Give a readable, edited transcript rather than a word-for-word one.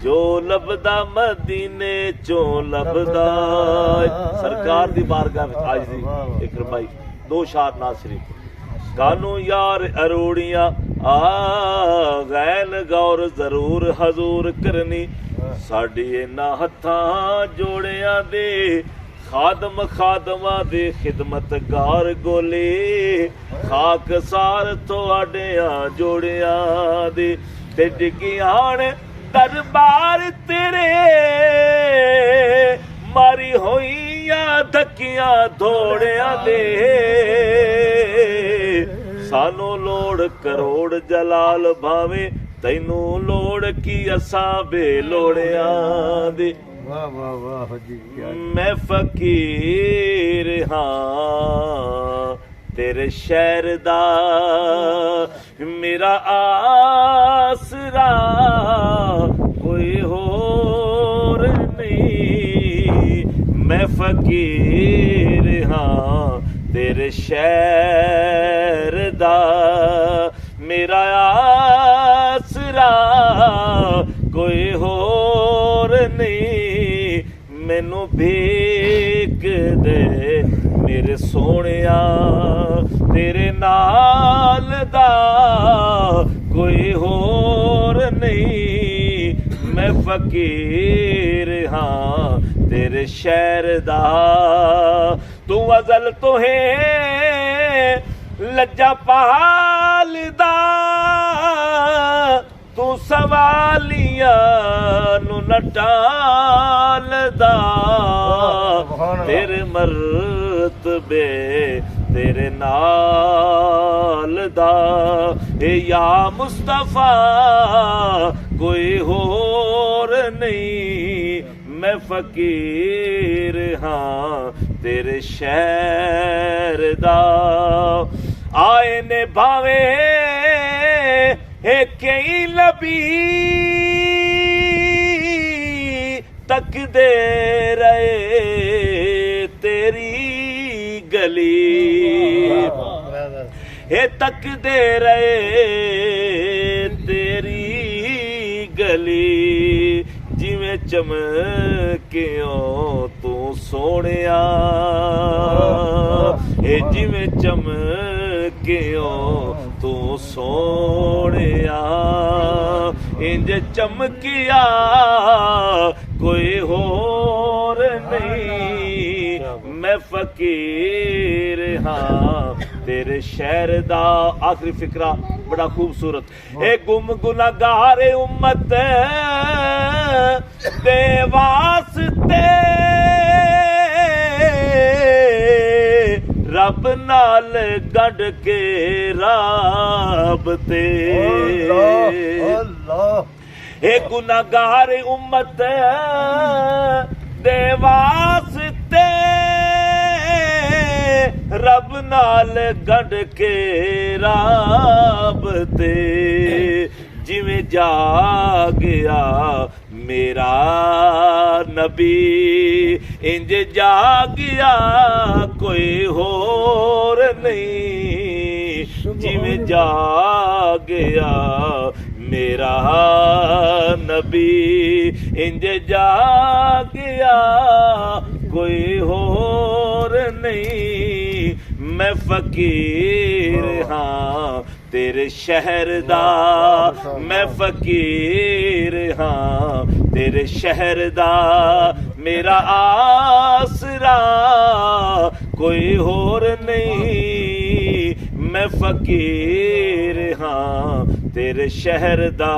जो लभदा मदीने चों लभदा। सरकार दी बारगाह में आज दी एक रुपाई दो शार नासरी कानू यार अरोड़ियां गैन गौर जरूर हजूर करनी साडी इन्हां हत्थां जोड़ियां दे खादम खादमां दे खिदमतगार गोले खाक सार तुहाडियां जोड़ियां दे ते डिगियान दरबार तेरे मारी होइयां धक्कियां धोड़ियां दे सानू लोड़ करोड़ जलाल भावे तैनू लोड़ की असां बेलोड़ियां दे। वाह वाह वाह जी मैं फकीर हाँ तेरे शहर दा मेरा आसरा कोई होर नहीं। मैं फकीर हाँ तेरे शहर दा मेरा आसरा कोई होर नहीं। मैनू भीख दे मेरे सोहणिया तेरे नाल दा कोई होर नहीं। मैं फकीर हाँ तेरे शहर दा तू अज़ल तो है लज्जा पालदा तू सवालियां नू न टालदा तेरे मर्तबे तेरे नाल दा ए या मुस्तफा कोई होर नहीं। मैं फकीर हाँ तेरे शहर दा आए ने भावे कई लबी तक दे रहे तेरी गली हे तक दे रहे तेरी गली जिवें चमकियों तू सोहणिया हे जिवें चमकियों तू सोहणिया इंज चमकिया कोई होर नहीं। मैं फकीर हाँ तेरे शहर दा। आखिरी फिक्रा बड़ा खूबसूरत ए गुम गुनाहगार उम्मत दे वास्ते रब नाल गढ़ के राबते ए गुनाहगार उम्मत दे वास्ते रब नाल गढ़ के राबते जिवें जागया मेरा नबी इंज जागया कोई होर नहीं। जिवें जागया मेरा नबी इंज जागया कोई होर नहीं। मैं फकीर हाँ तेरे शहर दा मैं फकीर हाँ तेरे शहर दा मेरा आसरा कोई होर नहीं। मैं फकीर हाँ तेरे शहर दा।